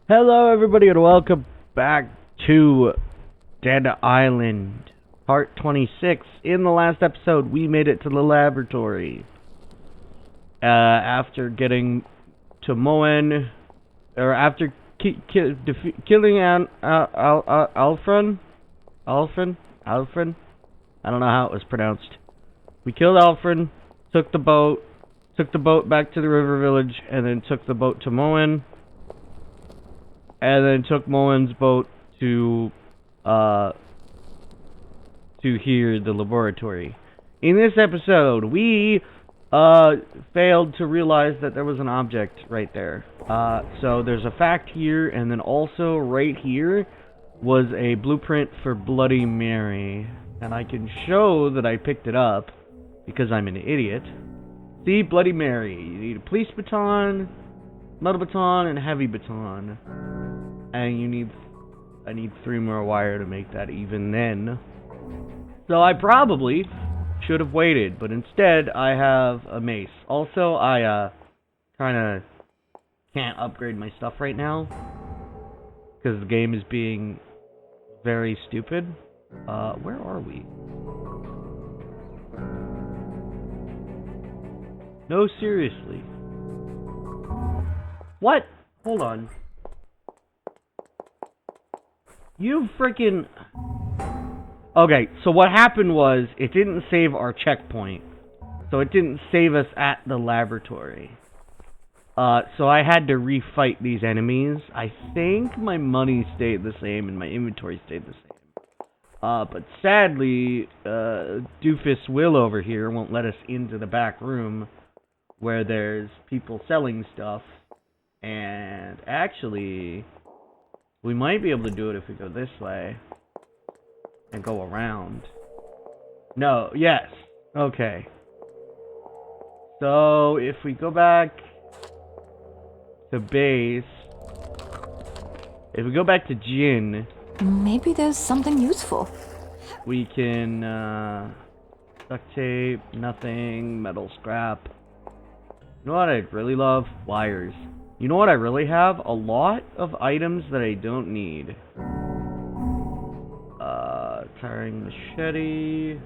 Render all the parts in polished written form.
Hello, everybody, and welcome back to Dead Island, part 26. In the last episode, we made it to the laboratory. After getting to Moen, or after killing Alfred? Alfred? I don't know how it was pronounced. We killed Alfred, took the boat back to the river village, and then took the boat to Moen. And then took Moen's boat to here, the laboratory. In this episode, we failed to realize that there was an object right there. So there's a fact here, and then also right here was a blueprint for Bloody Mary. And I can show that I picked it up because I'm an idiot. See, Bloody Mary. You need a police baton, metal baton, and heavy baton. And I need 3 more wire to make that even then. So I probably should have waited, but instead I have a mace. Also, I kinda can't upgrade my stuff right now because the game is being very stupid. Where are we? No, seriously. What? Hold on. You freaking... Okay, so what happened was, it didn't save our checkpoint. So it didn't save us at the laboratory. So I had to refight these enemies. I think my money stayed the same and my inventory stayed the same. But sadly, Doofus Will over here won't let us into the back room where there's people selling stuff. And actually... we might be able to do it if we go this way. And go around. No, yes. Okay. So, if we go back to base... if we go back to Jin... maybe there's something useful. We can, duct tape, nothing, metal scrap. You know what I'd really love? Wires. You know what I really have? A lot of items that I don't need. Tiring machete.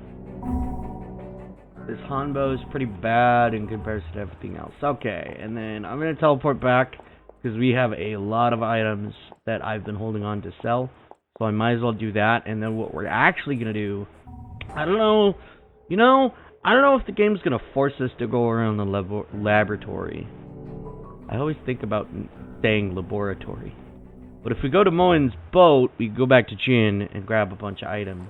This Hanbo is pretty bad in comparison to everything else. Okay, and then I'm going to teleport back because we have a lot of items that I've been holding on to sell. So I might as well do that. And then what we're actually going to do, I don't know, I don't know if the game's going to force us to go around the laboratory. I always think about saying laboratory. But if we go to Moen's boat, we go back to Jin and grab a bunch of items.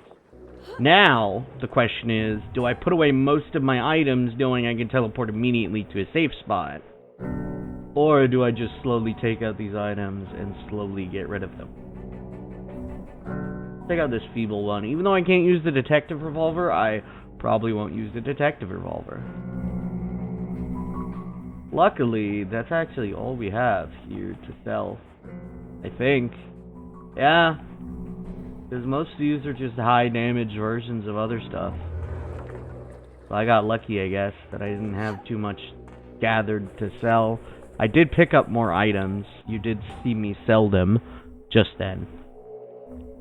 Now, the question is, do I put away most of my items knowing I can teleport immediately to a safe spot? Or do I just slowly take out these items and slowly get rid of them? Take out this feeble one. Even though I can't use the detective revolver, I probably won't use the detective revolver. Luckily, that's actually all we have here to sell. I think. Yeah. Because most of these are just high damage versions of other stuff. So I got lucky, I guess, that I didn't have too much gathered to sell. I did pick up more items. You did see me sell them just then.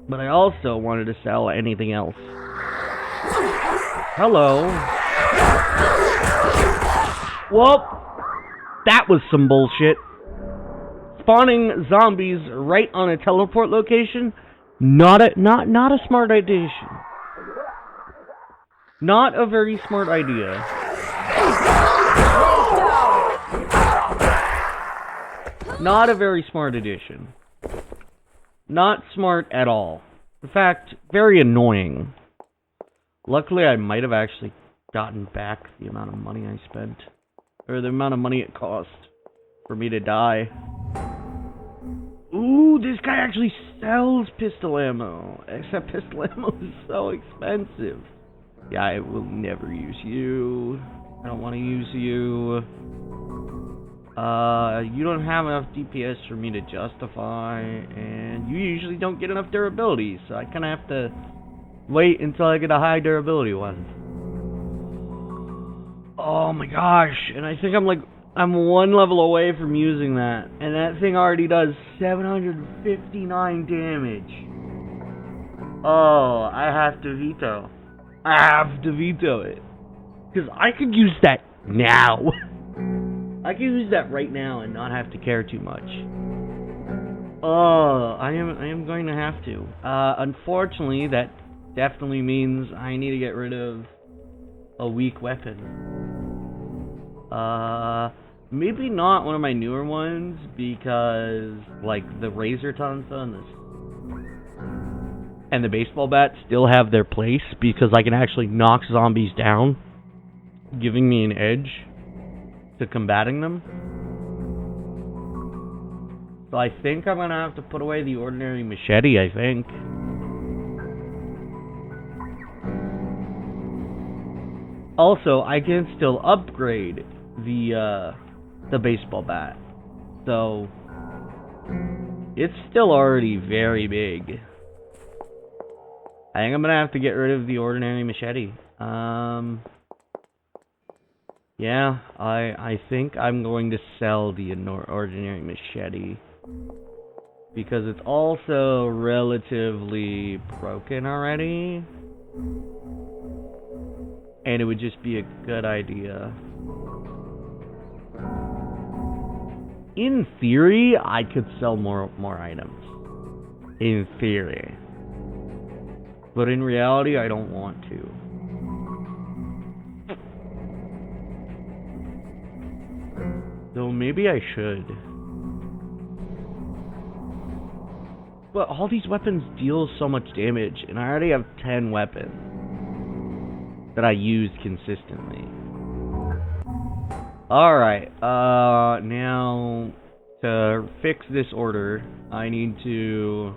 But I also wanted to sell anything else. Hello. Whoop. That was some bullshit. Spawning zombies right on a teleport location? Not a smart idea. Not a very smart idea. Not a very smart addition. Not smart at all. In fact, very annoying. Luckily, I might have actually gotten back the amount of money I spent. Or the amount of money it cost for me to die. Ooh, this guy actually sells pistol ammo. Except pistol ammo is so expensive. Yeah, I will never use you. I don't want to use you. You don't have enough DPS for me to justify. And you usually don't get enough durability. So I kind of have to wait until I get a high durability one. Oh my gosh. And I think I'm like I'm one level away from using that, and that thing already does 759 damage. Oh, I have to veto. I have to veto it. Because I could use that now. I could use that right now and not have to care too much. Oh, I am going to have to. Unfortunately, that definitely means I need to get rid of a weak weapon. Maybe not one of my newer ones, because, like, the Razor Tonfa and the baseball bat still have their place, because I can actually knock zombies down, giving me an edge to combating them. So I think I'm gonna have to put away the ordinary machete, I think. Also, I can still upgrade the baseball bat. So it's still already very big. I think I'm gonna have to get rid of the ordinary machete. Yeah, I think I'm going to sell the ordinary machete, because it's also relatively broken already, and it would just be a good idea. In theory, I could sell more items. In theory. But in reality, I don't want to. Though maybe I should. But all these weapons deal so much damage, and I already have 10 weapons that I use consistently. Alright, now to fix this order, I need to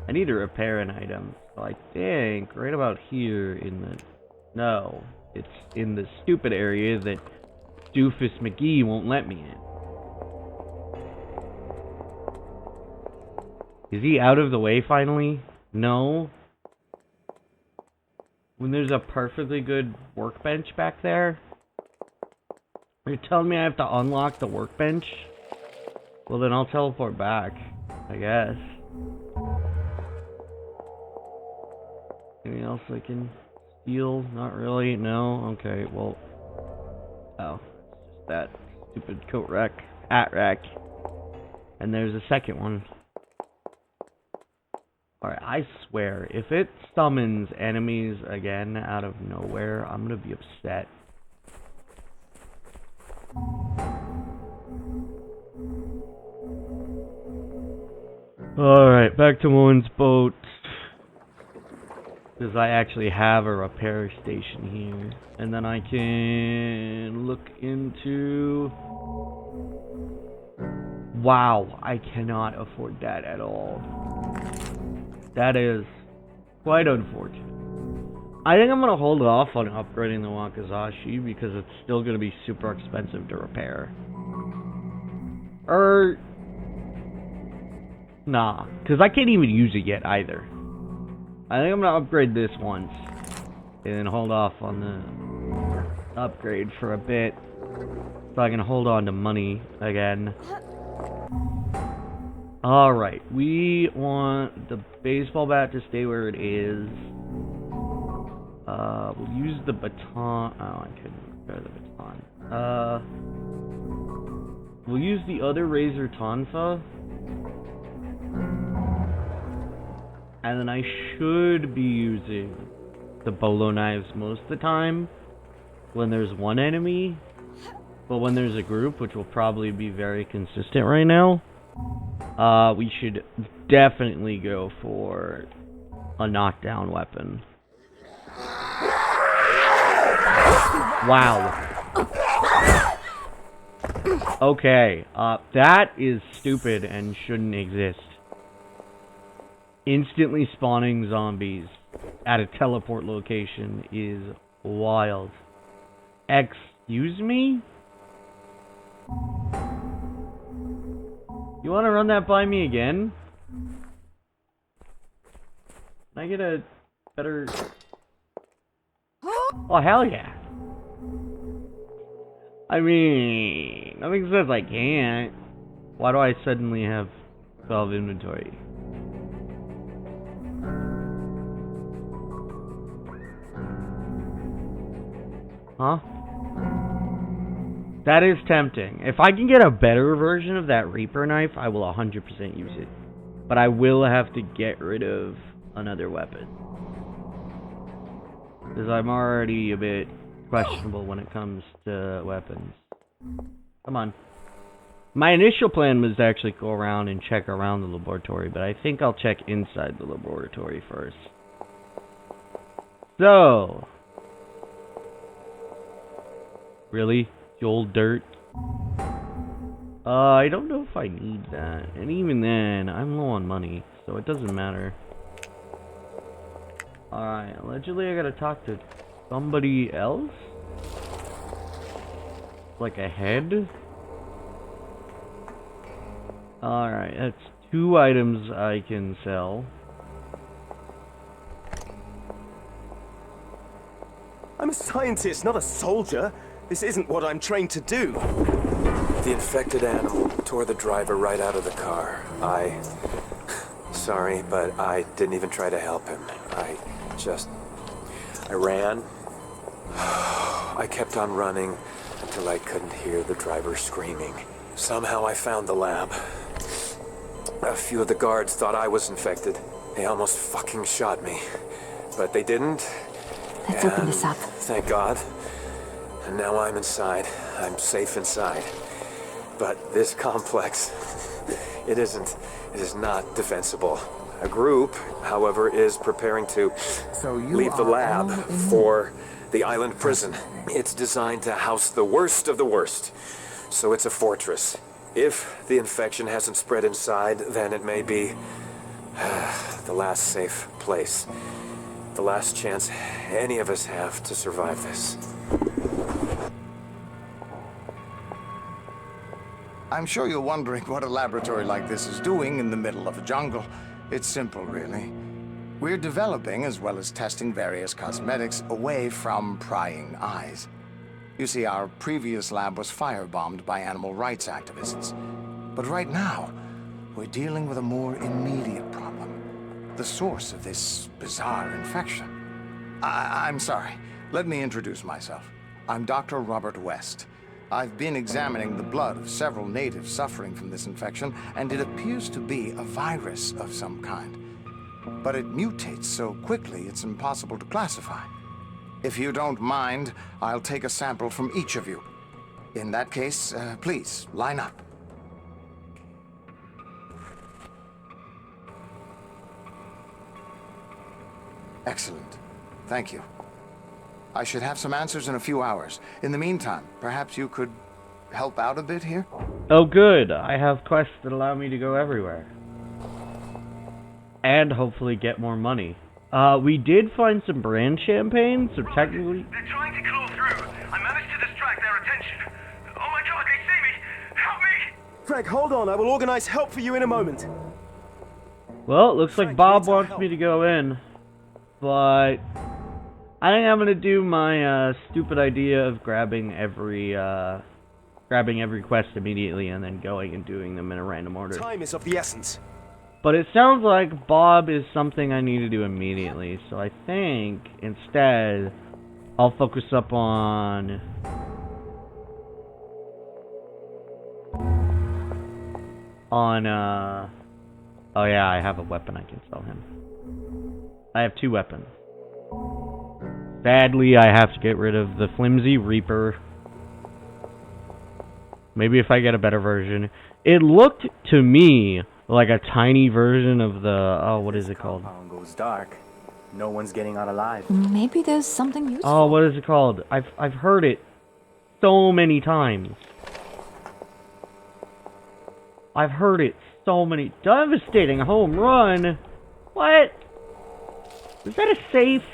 repair an item. So I think right about here in the... No, it's in the stupid area that Doofus McGee won't let me in. Is he out of the way finally? No? When there's a perfectly good workbench back there? You're telling me I have to unlock the workbench? Well, then I'll teleport back, I guess. Anything else I can steal? Not really, no? Okay, well... Oh, it's just that stupid coat rack, hat rack. And there's a second one. Alright, I swear, if it summons enemies again out of nowhere, I'm gonna be upset. Alright, back to Moen's boat. Because I actually have a repair station here. And then I can look into... Wow, I cannot afford that at all. That is quite unfortunate. I think I'm going to hold off on upgrading the Wakizashi, because it's still going to be super expensive to repair. Nah, because I can't even use it yet either. I think I'm going to upgrade this once, and then hold off on the upgrade for a bit, so I can hold on to money again. Alright, we want the baseball bat to stay where it is. We'll use the baton. Oh, I couldn't repair the baton. We'll use the other Razor Tonfa. And then I should be using the bolo knives most of the time when there's one enemy. But when there's a group, which will probably be very consistent right now, we should definitely go for a knockdown weapon. Wow. Okay, that is stupid and shouldn't exist. Instantly spawning zombies at a teleport location is wild. Excuse me? You want to run that by me again? Can I get a better... Oh, hell yeah. I mean, nothing says I can't. Why do I suddenly have 12 inventory? Huh? That is tempting. If I can get a better version of that Reaper knife, I will 100% use it. But I will have to get rid of another weapon. Because I'm already a bit questionable when it comes to weapons. Come on. My initial plan was to actually go around and check around the laboratory, but I think I'll check inside the laboratory first. So... Really? The old dirt? I don't know if I need that. And even then, I'm low on money, so it doesn't matter. Alright, allegedly I gotta talk to somebody else? Like a head? Alright, that's 2 items I can sell. I'm a scientist, not a soldier. This isn't what I'm trained to do. The infected animal tore the driver right out of the car. Sorry, but I didn't even try to help him. I ran. I kept on running until I couldn't hear the driver screaming. Somehow I found the lab. A few of the guards thought I was infected. They almost fucking shot me. But they didn't. Let's open this up. Thank God. And now I'm inside. I'm safe inside. But this complex, it is not defensible. A group, however, is preparing to leave the lab for the island prison. It's designed to house the worst of the worst. So it's a fortress. If the infection hasn't spread inside, then it may be the last safe place. The last chance any of us have to survive this. I'm sure you're wondering what a laboratory like this is doing in the middle of a jungle. It's simple, really. We're developing, as well as testing various cosmetics, away from prying eyes. You see, our previous lab was firebombed by animal rights activists. But right now, we're dealing with a more immediate problem. The source of this bizarre infection. I'm sorry. Let me introduce myself. I'm Dr. Robert West. I've been examining the blood of several natives suffering from this infection, and it appears to be a virus of some kind. But it mutates so quickly it's impossible to classify. If you don't mind, I'll take a sample from each of you. In that case, please, line up. Excellent. Thank you. I should have some answers in a few hours. In the meantime, perhaps you could help out a bit here? Oh good, I have quests that allow me to go everywhere. And hopefully get more money. We did find some brand champagne, so technically... They're trying to claw through. I managed to distract their attention. Oh my god, they see me! Help me! Greg, hold on. I will organize help for you in a moment. Well, it looks like Frank Bob needs our wants help. me to go in. But... I think I'm gonna do my, stupid idea of grabbing every quest immediately and then going and doing them in a random order. Time is of the essence. But it sounds like Bob is something I need to do immediately, so I think, instead, I'll focus up on... Oh yeah, I have a weapon I can sell him. I have 2 weapons. Sadly, I have to get rid of the flimsy Reaper. Maybe if I get a better version. It looked to me like a tiny version of the... Oh, what is it called? Compound goes dark. No one's getting out alive. Maybe there's something useful. Oh, what is it called? I've heard it so many times. I've heard it so many... Devastating home run! What? Is that a safe?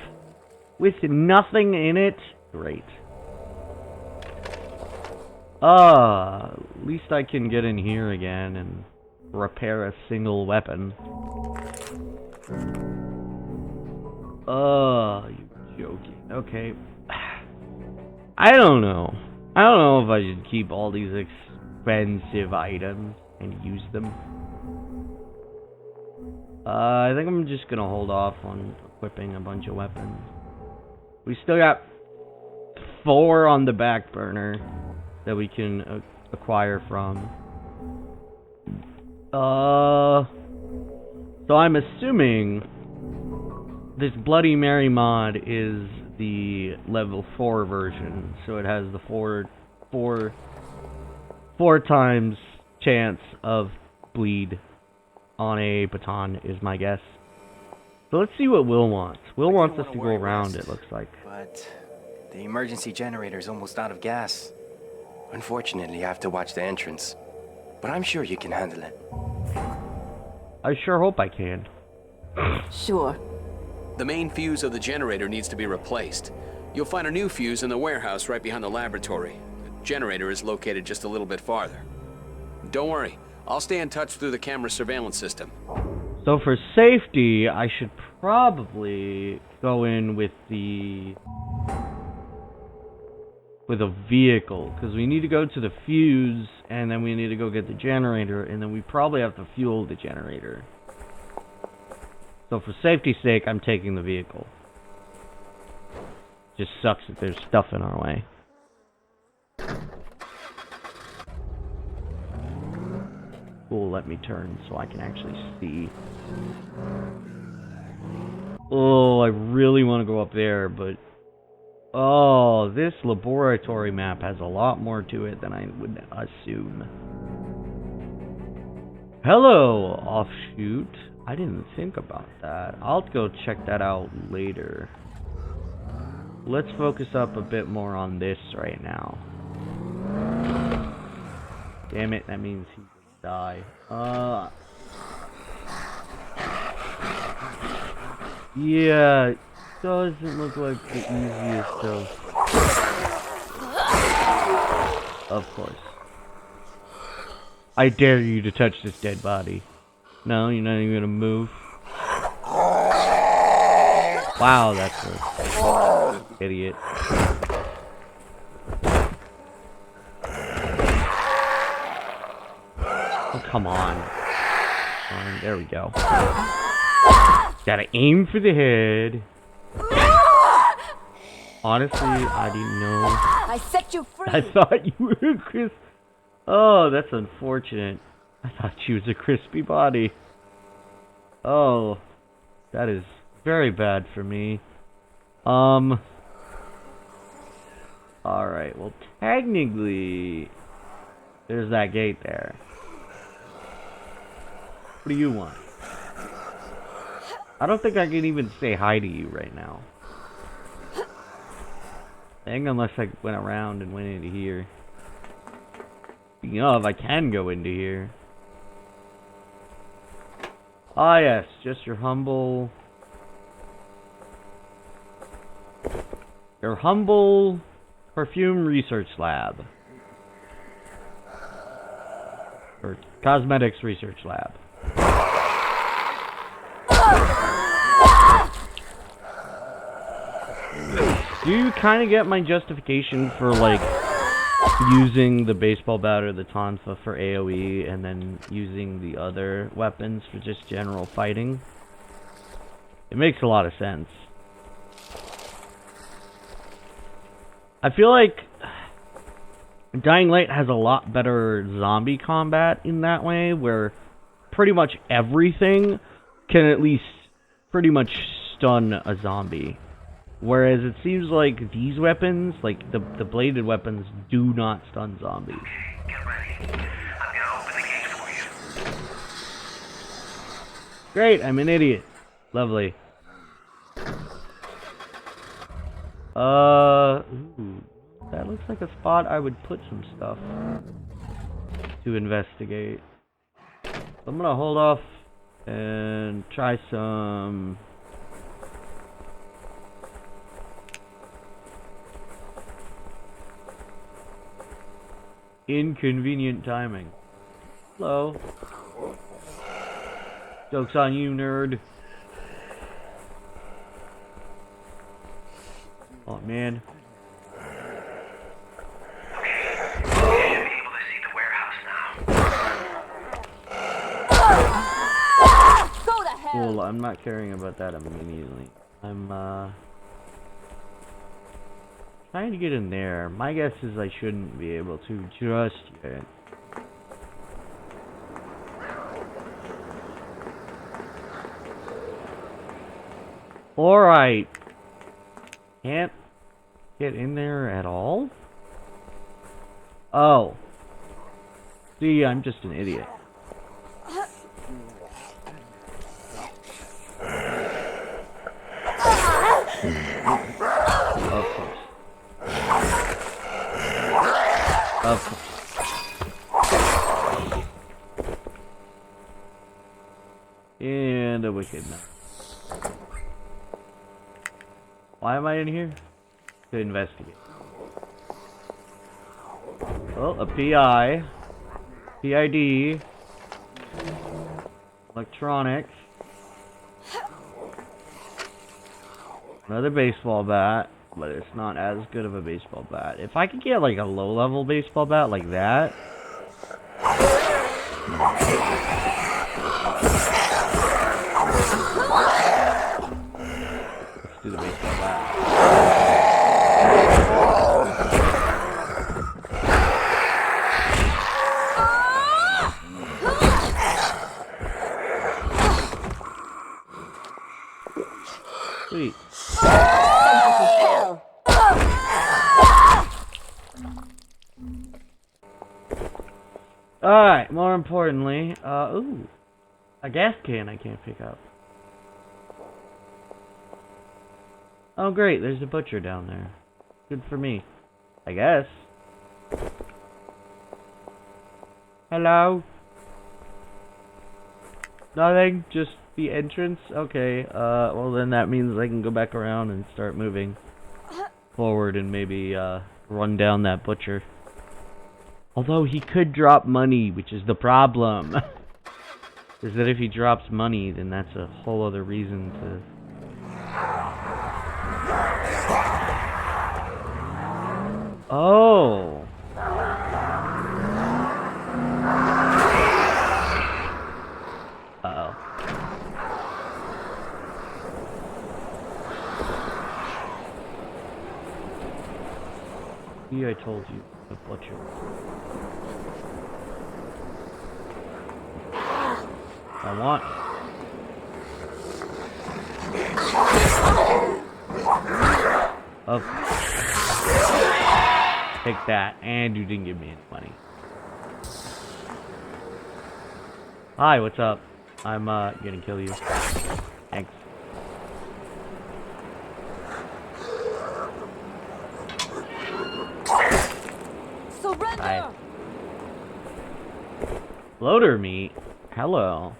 With nothing in it? Great. At least I can get in here again and repair a single weapon. You're joking. Okay. I don't know. I don't know if I should keep all these expensive items and use them. I think I'm just gonna hold off on equipping a bunch of weapons. We still got 4 on the back burner that we can acquire from. So I'm assuming this Bloody Mary mod is the level 4 version, so it has the four times chance of bleed on a baton is my guess. So let's see what Will wants. Will wants us to go around, it looks like. But the emergency generator's almost out of gas. Unfortunately, I have to watch the entrance. But I'm sure you can handle it. I sure hope I can. Sure. The main fuse of the generator needs to be replaced. You'll find a new fuse in the warehouse right behind the laboratory. The generator is located just a little bit farther. Don't worry, I'll stay in touch through the camera surveillance system. So for safety, I should probably go in with a vehicle, because we need to go to the fuse, and then we need to go get the generator, and then we probably have to fuel the generator. So for safety's sake, I'm taking the vehicle. Just sucks that there's stuff in our way. Cool, let me turn so I can actually see. Oh, I really want to go up there, but... Oh, this laboratory map has a lot more to it than I would assume. Hello, offshoot. I didn't think about that. I'll go check that out later. Let's focus up a bit more on this right now. Damn it, that means he will die. Yeah, doesn't look like the easiest of course. I dare you to touch this dead body. No, you're not even gonna move. Wow, that's an idiot. Oh, come on. There we go. Gotta aim for the head. Honestly, I didn't know. I set you free. I thought you were a Chris. Oh, that's unfortunate. I thought she was a crispy body. Oh, that is very bad for me. Alright, well, technically, there's that gate there. What do you want? I don't think I can even say hi to you right now. I think unless I went around and went into here. Speaking of, I can go into here. Ah yes, just your humble perfume research lab. Or cosmetics research lab. Do you kind of get my justification for, like, using the baseball bat or the tonfa for AoE and then using the other weapons for just general fighting? It makes a lot of sense. I feel like Dying Light has a lot better zombie combat in that way, where pretty much everything can at least pretty much stun a zombie. Whereas it seems like these weapons, like the bladed weapons, do not stun zombies. Get ready. I'm gonna open the gate for you. Great, I'm an idiot. Lovely. Ooh, that looks like a spot I would put some stuff to investigate. I'm gonna hold off and try some... inconvenient timing. Hello. Joke's on you, nerd. Oh, man. Okay, Cool, I'm not caring about that immediately. I'm, trying to get in there. My guess is I shouldn't be able to just yet. Alright. Can't get in there at all? Oh. See, I'm just an idiot. Of course. Of course. And a wicked knife. Why am I in here? To investigate. Oh, a PI. PID. Electronics. Another baseball bat, but it's not as good of a baseball bat. If I could get like a low-level baseball bat like that. Let's do the baseball bat. Sweet. Alright, more importantly, ooh, a gas can I can't pick up. Oh great, there's a butcher down there. Good for me, I guess. Hello? Nothing, just the entrance? Okay, well then that means I can go back around and start moving forward and maybe, run down that butcher. Although he could drop money, which is the problem. Is that if he drops money, then that's a whole other reason to... Oh! Uh-oh. See, I told you, the butcher. I want. Oh. Take that, and you didn't give me any money. Hi, what's up? I'm gonna kill you. Thanks. Surrender! Hi. Bloater meat? Hello.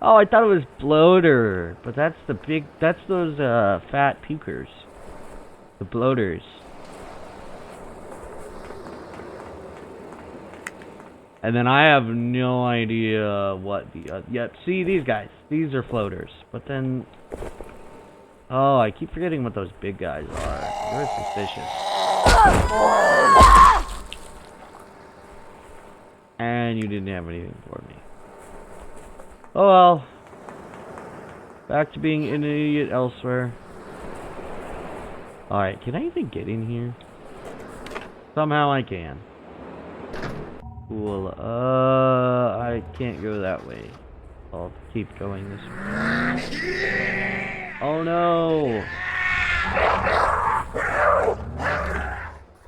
Oh, I thought it was bloater, but that's the big, that's those, fat pukers. The bloaters. And then I have no idea what the, yep, see these guys, these are floaters, but then, oh, I keep forgetting what those big guys are. They're suspicious. And you didn't have anything for me. Oh well. Back to being an idiot elsewhere. Alright, can I even get in here? Somehow I can. Cool. I can't go that way. I'll keep going this way. Oh no!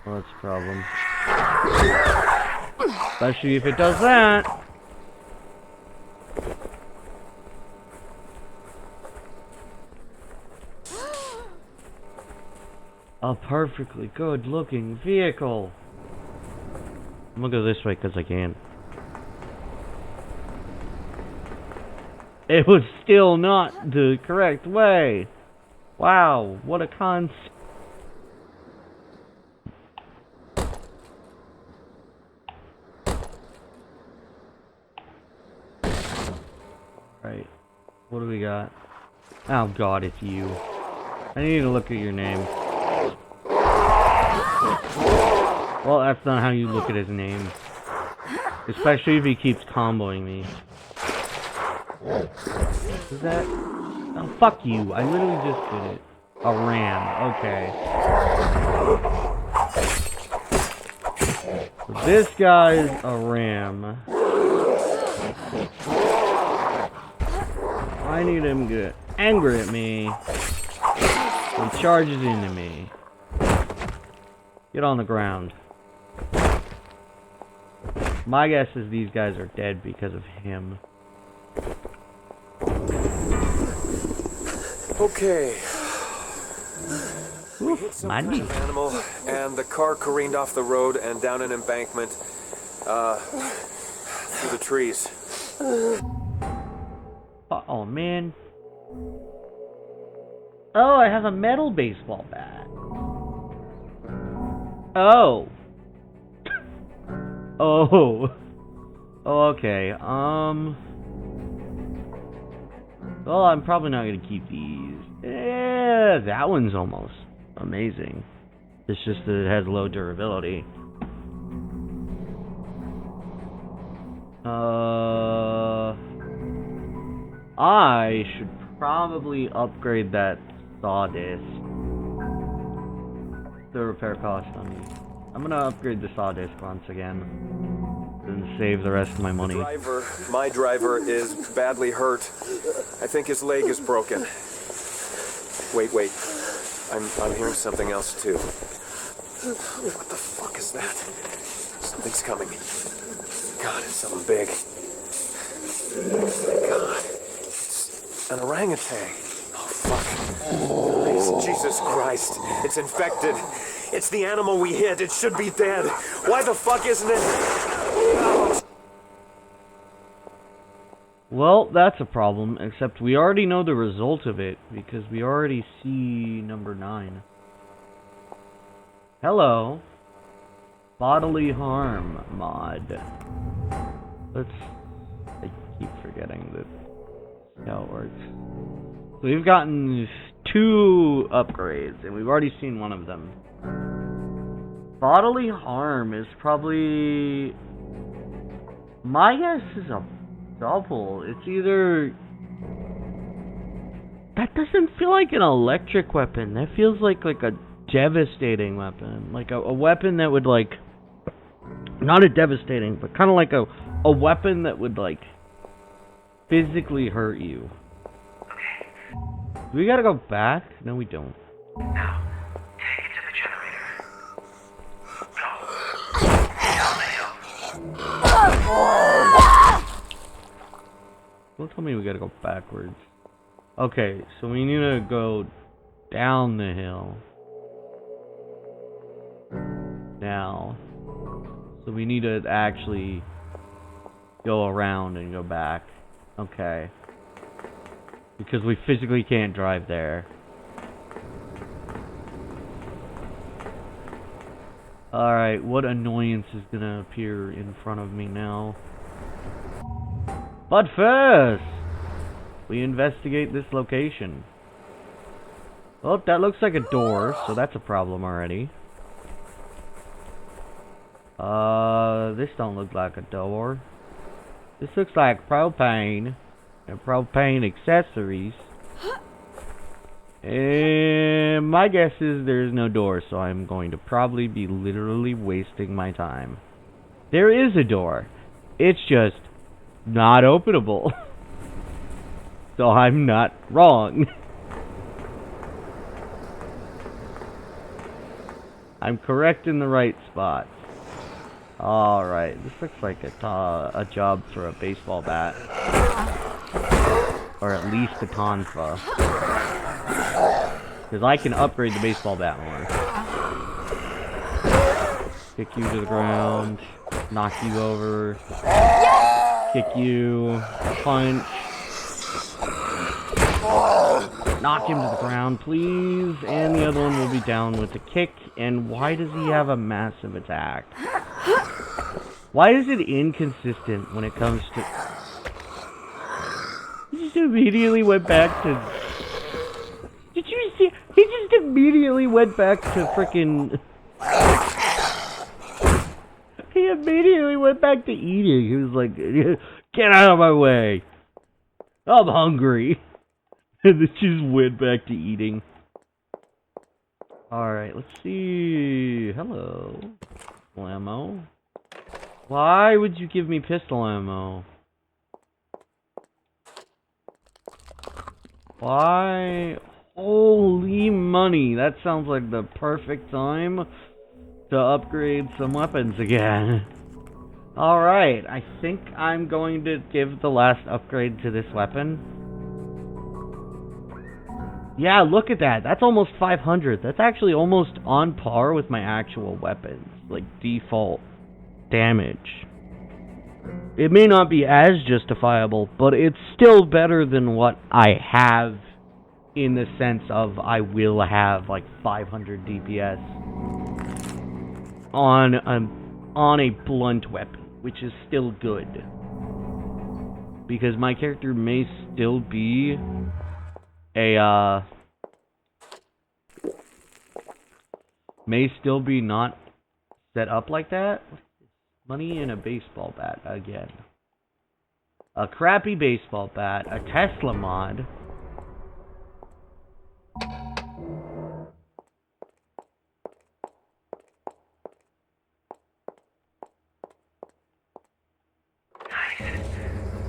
Well, that's a problem. Especially if it does that. A perfectly good looking vehicle. I'm gonna go this way because I can. It was still not the correct way. Wow, what a concept. Right, what do we got? Oh god, it's you. I need to look at your name. Well, that's not how you look at his name. Especially if he keeps comboing me. Is that... Oh, fuck you. I literally just did it. A ram. Okay. So this guy's a ram. I need him to get angry at me. He charges into me. Get on the ground. My guess is these guys are dead because of him. Okay. Ooh, Some money. kind of animal, and the car careened off the road and down an embankment, through the trees. Oh man. Oh, I have a metal baseball bat. Oh. Oh. Okay. Well, I'm probably not gonna keep these. That one's almost amazing. It's just that it has low durability. I should probably upgrade that saw disc. The repair cost on me. I'm gonna upgrade the saw disc once again. And save the rest of my money. My driver is badly hurt. I think his leg is broken. Wait. I'm hearing something else too. What the fuck is that? Something's coming. God, it's something big. Oh my God. It's an orangutan. Oh fuck. Jesus Christ. It's infected. It's the animal we hit. It should be dead. Why the fuck isn't it? Well, that's a problem, except we already know the result of it, because we already see number 9. Hello. Bodily harm mod. I keep forgetting that how it works. So we've gotten 2 upgrades, and we've already seen one of them. Bodily harm is probably... My guess is a double. It's either... That doesn't feel like an electric weapon. That feels like a devastating weapon. Like a weapon that would like... Not a devastating, but kind of like a weapon that would like... physically hurt you. Do we gotta go back? No, we don't. Now, take it to the generator. Go. Down the hill. Don't tell me we gotta go backwards. Okay, so we need to go down the hill. Now. So we need to actually go around and go back. Okay. Because we physically can't drive there. Alright, what annoyance is gonna appear in front of me now? But first, we investigate this location. Oh, that looks like a door, so that's a problem already. This don't look like a door. This looks like propane and propane accessories. And my guess is there's no door, so I'm going to probably be literally wasting my time. There is a door. It's just not openable. So I'm not wrong. I'm correct in the right spots. Alright, this looks like a job for a baseball bat. Or at least a tonfa. Because I can upgrade the baseball bat more. Kick you to the ground. Knock you over. Kick you. Punch. Knock him to the ground, please. And the other one will be down with a kick. And why does he have a massive attack? Why is it inconsistent when it comes to... He just immediately went back to... Did you see? He just immediately went back to frickin'... He immediately went back to eating. He was like, get out of my way. I'm hungry. And then she just went back to eating. Alright, let's see. Hello. Pistol ammo. Why would you give me pistol ammo? Why? Holy money. That sounds like the perfect time to upgrade some weapons again. Alright, I think I'm going to give the last upgrade to this weapon. Yeah, look at that. That's almost 500. That's actually almost on par with my actual weapons. Like, default damage. It may not be as justifiable, but it's still better than what I have, in the sense of I will have like 500 DPS on a blunt weapon, which is still good. Because my character may still be not set up like that. Money in a baseball bat again. A crappy baseball bat, a Tesla mod.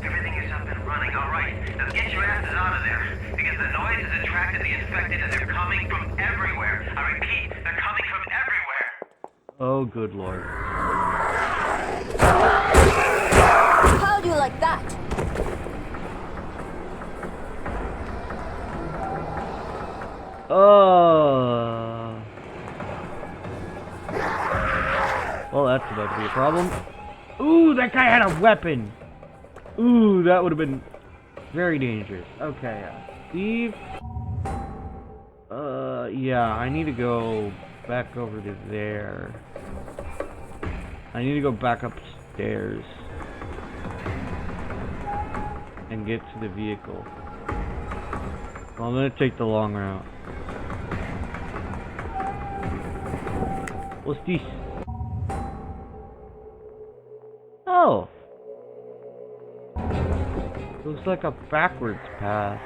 Everything is up and running, all right. Now get your asses out of there, because the noise has attracted the infected and they're coming from everywhere. I repeat, they're coming from everywhere. Oh, good lord. How do you like that? Well, that's about to be a problem. Ooh, that guy had a weapon. Ooh, that would have been very dangerous. Okay, Steve. Yeah, I need to go back over to there. I need to go back upstairs and get to the vehicle. Well, I'm gonna take the long route. What's this? Oh! Looks like a backwards path.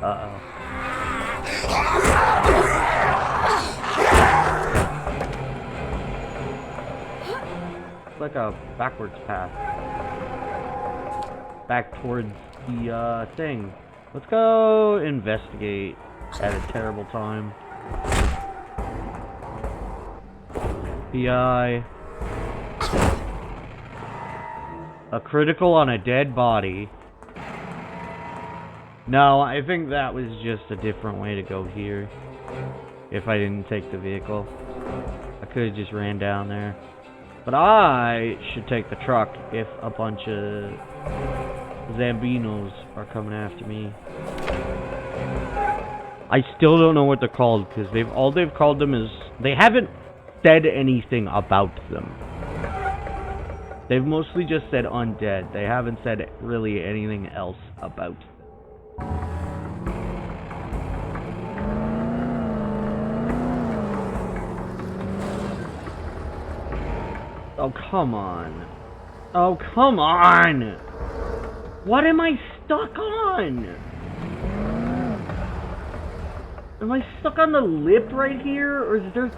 Uh-oh. Looks like a backwards path. Back towards the, thing. Let's go investigate at a terrible time. PI. A critical on a dead body. No, I think that was just a different way to go here. If I didn't take the vehicle. I could have just ran down there. But I should take the truck if a bunch of Zambinos are coming after me. I still don't know what they're called, because all they've called them is... They haven't said anything about them. They've mostly just said undead. They haven't said really anything else about them. Oh, come on. Oh, come on! What am I stuck on? Am I stuck on the lip right here? Or is there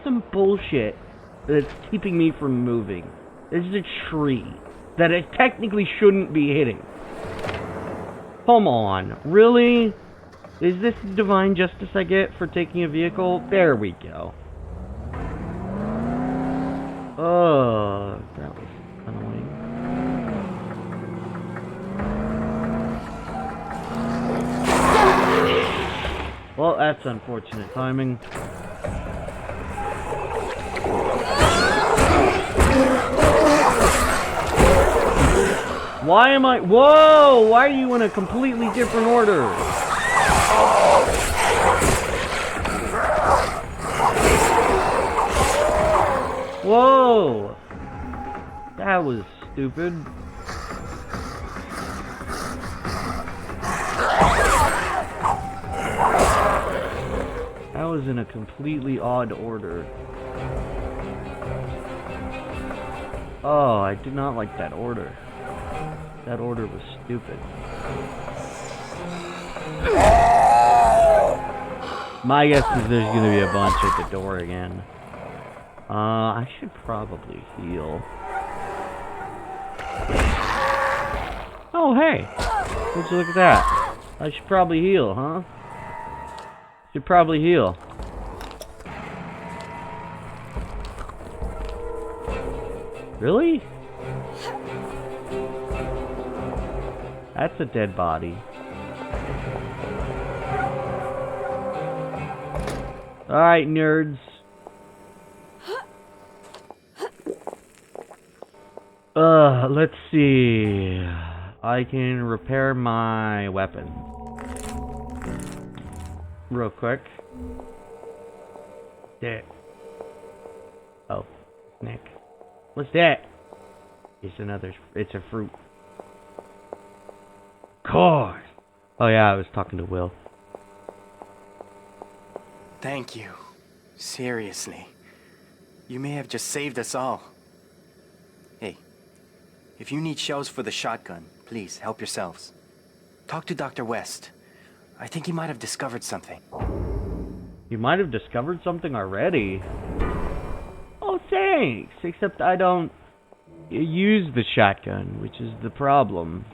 some bullshit that's keeping me from moving? This is a tree that I technically shouldn't be hitting. Come on, really? Is this the divine justice I get for taking a vehicle? There we go. Oh, that was annoying. Well, that's unfortunate timing. Why am I... Whoa! Why are you in a completely different order? Whoa! That was stupid. That was in a completely odd order. Oh, I did not like that order. That order was stupid. My guess is there's gonna be a bunch at the door again. I should probably heal. Oh, hey! Would you look at that? I should probably heal, huh? Should probably heal. Really? That's a dead body. Alright, nerds. Let's see. I can repair my weapon. Real quick. There. Oh, Nick. What's that? It's a fruit. Of course. Oh yeah, I was talking to Will. Thank you. Seriously. You may have just saved us all. Hey, if you need shells for the shotgun, please help yourselves. Talk to Dr. West. I think he might have discovered something. You might have discovered something already. Oh, thanks. Except I don't use the shotgun, which is the problem.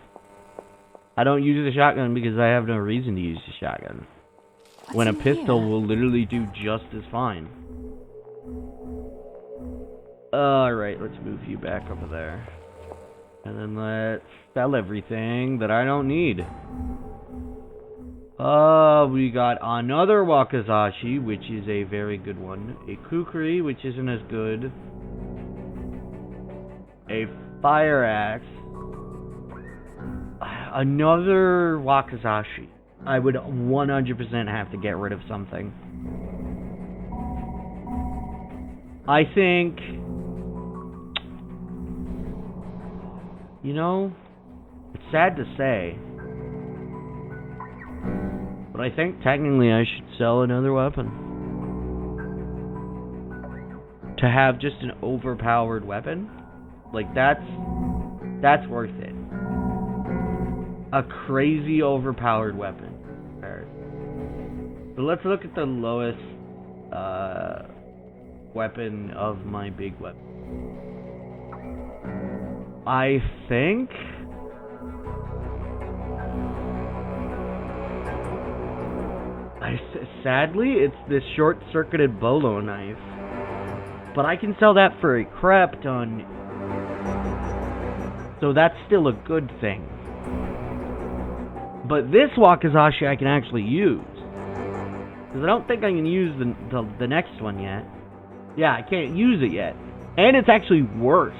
I don't use the shotgun because I have no reason to use the shotgun. When a pistol will literally do just as fine. Alright, let's move you back over there. And then let's sell everything that I don't need. We got another Wakizashi, which is a very good one. A Kukri, which isn't as good. A Fire Axe. Another Wakizashi. I would 100% have to get rid of something. I think... You know, it's sad to say, but I think technically I should sell another weapon. To have just an overpowered weapon? Like, that's worth it. A crazy overpowered weapon. So let's look at the lowest weapon of my big weapon. I think... Sadly, it's this short-circuited bolo knife. But I can sell that for a crap ton. So that's still a good thing. But this Wakizashi I can actually use. Because I don't think I can use the next one yet. Yeah, I can't use it yet. And it's actually worse.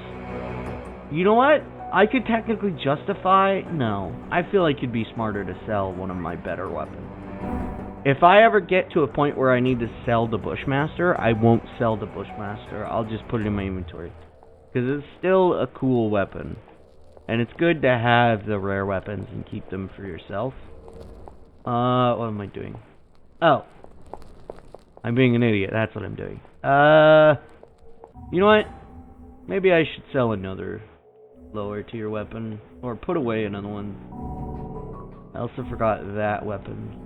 You know what? I could technically justify... No. I feel like it'd be smarter to sell one of my better weapons. If I ever get to a point where I need to sell the Bushmaster, I won't sell the Bushmaster. I'll just put it in my inventory. Because it's still a cool weapon. And it's good to have the rare weapons and keep them for yourself. What am I doing? Oh. I'm being an idiot. That's what I'm doing. You know what? Maybe I should sell another lower tier weapon. Or put away another one. I also forgot that weapon.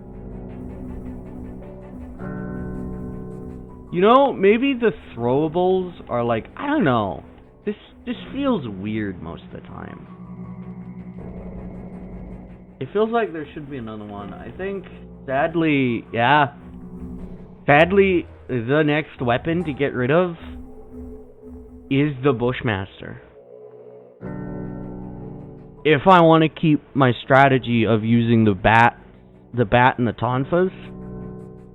You know, maybe the throwables are like, I don't know. This feels weird most of the time. It feels like there should be another one. I think, sadly, yeah. Sadly, the next weapon to get rid of is the Bushmaster. If I want to keep my strategy of using the bat and the tonfas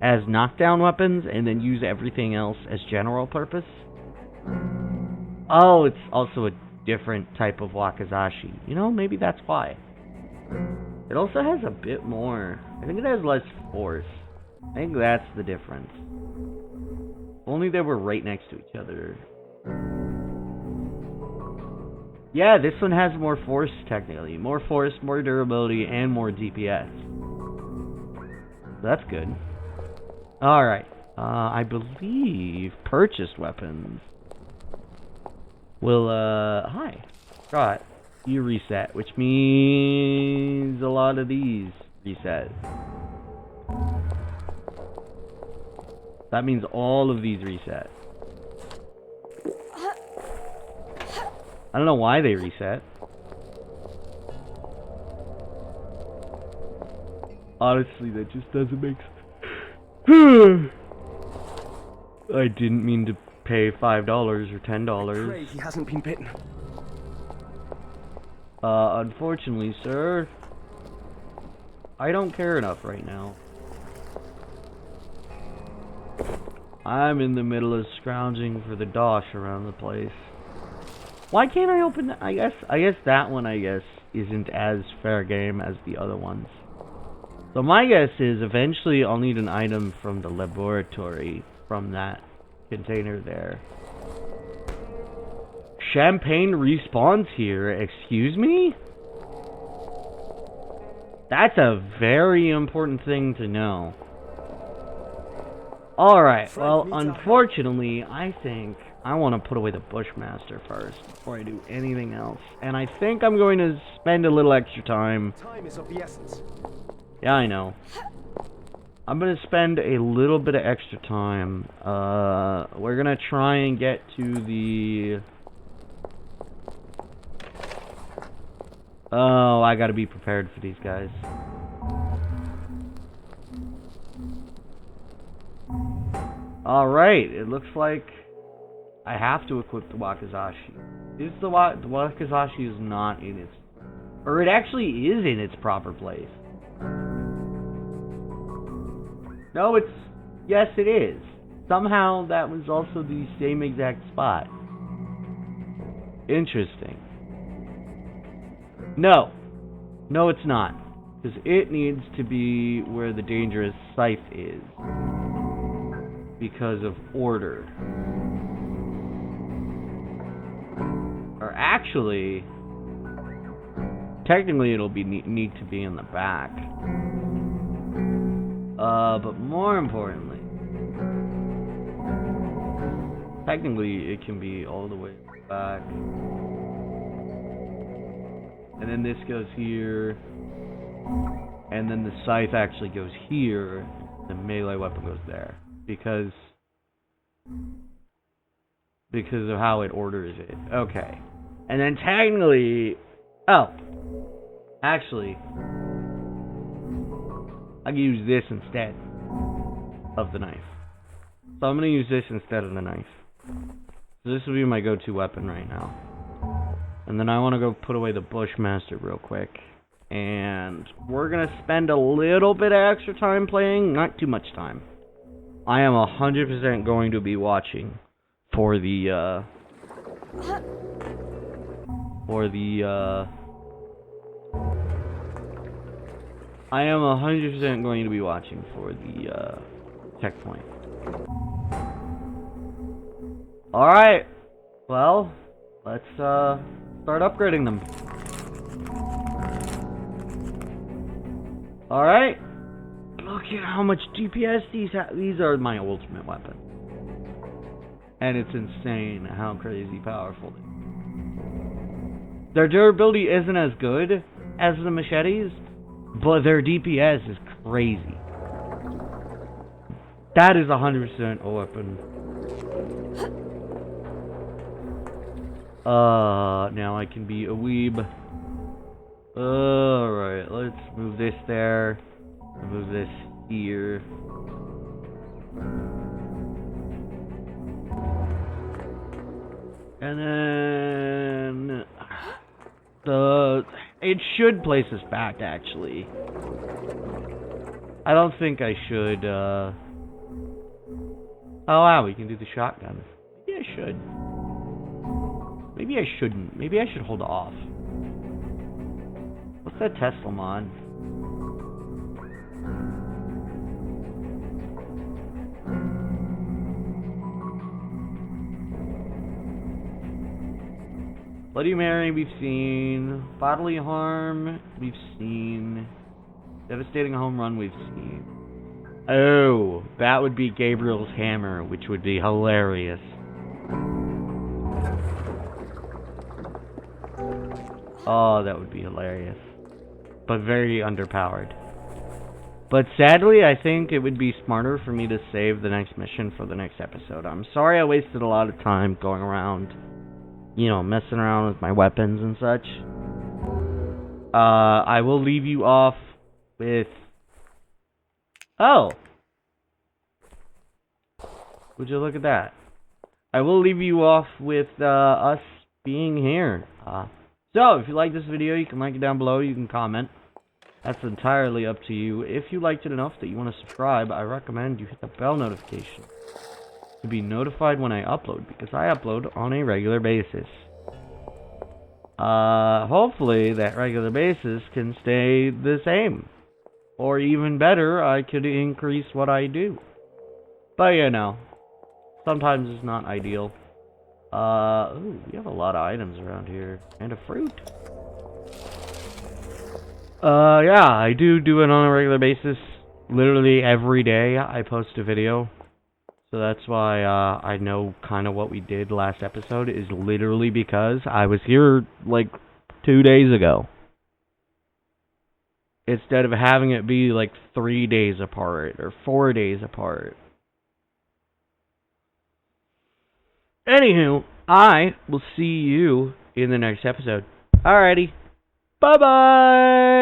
as knockdown weapons, and then use everything else as general purpose. Oh, it's also a different type of Wakizashi. You know, maybe that's why. It also has a bit more. I think it has less force. I think that's the difference. If only they were right next to each other. Yeah, this one has more force, technically. More force, more durability, and more DPS. So that's good. Alright. I believe purchased weapons will, hi. Scott. You reset, which means a lot of these reset. That means all of these reset. I don't know why they reset. Honestly, that just doesn't make sense. I didn't mean to pay $5 or $10. Pray he hasn't been bitten. Unfortunately, sir, I don't care enough right now. I'm in the middle of scrounging for the dosh around the place. Why can't I open that? I guess that one, isn't as fair game as the other ones. So my guess is eventually I'll need an item from the laboratory from that container there. Champagne respawns here. Excuse me? That's a very important thing to know. Alright, well, unfortunately, I think I want to put away the Bushmaster first before I do anything else. And I think I'm going to spend a little extra time. Time is of the essence. Yeah, I know. I'm going to spend a little bit of extra time. We're going to try and get to the... Oh, I got to be prepared for these guys. Alright, it looks like I have to equip the Wakizashi. The Wakizashi is not in its... Or it actually is in its proper place. No, it's... Yes, it is. Somehow that was also the same exact spot. Interesting. No. No, it's not. Because it needs to be where the dangerous scythe is. Because of order. Or actually... Technically it'll be need to be in the back. But more importantly... Technically it can be all the way back. And then this goes here. And then the scythe actually goes here. The melee weapon goes there. Because of how it orders it. Okay. And then technically... Oh. Actually... I can use this instead of the knife. So I'm going to use this instead of the knife. So this will be my go-to weapon right now. And then I want to go put away the Bushmaster real quick. And we're going to spend a little bit of extra time playing. Not too much time. I am 100% going to be watching for the, I am 100% going to be watching for the, checkpoint. Alright. Well, let's, start upgrading them. Alright. Look at how much DPS these have. These are my ultimate weapon. And it's insane how crazy powerful they are. Their durability isn't as good as the machetes, but their DPS is crazy. That is 100% a weapon. Now I can be a weeb. Alright, let's move this there. Move this here. And then... It should place us back, actually. I don't think I should, Oh wow, we can do the shotgun. Maybe I should. Maybe I shouldn't. Maybe I should hold off. What's that Tesla mod? Bloody Mary, we've seen. Bodily harm, we've seen. Devastating home run, we've seen. Oh, that would be Gabriel's hammer, which would be hilarious. Oh, that would be hilarious. But very underpowered. But sadly, I think it would be smarter for me to save the next mission for the next episode. I'm sorry I wasted a lot of time going around, you know, messing around with my weapons and such. I will leave you off with... Oh! Would you look at that? I will leave you off with us being here. So, if you like this video, you can like it down below, you can comment. That's entirely up to you. If you liked it enough that you want to subscribe, I recommend you hit the bell notification to be notified when I upload, because I upload on a regular basis. Hopefully that regular basis can stay the same. Or even better, I could increase what I do. But you know, sometimes it's not ideal. Ooh, we have a lot of items around here. And a fruit. Yeah, I do it on a regular basis. Literally every day I post a video. So that's why, I know kind of what we did last episode is literally because I was here, like, 2 days ago. Instead of having it be, like, 3 days apart or 4 days apart. Anywho, I will see you in the next episode. Alrighty. Bye-bye!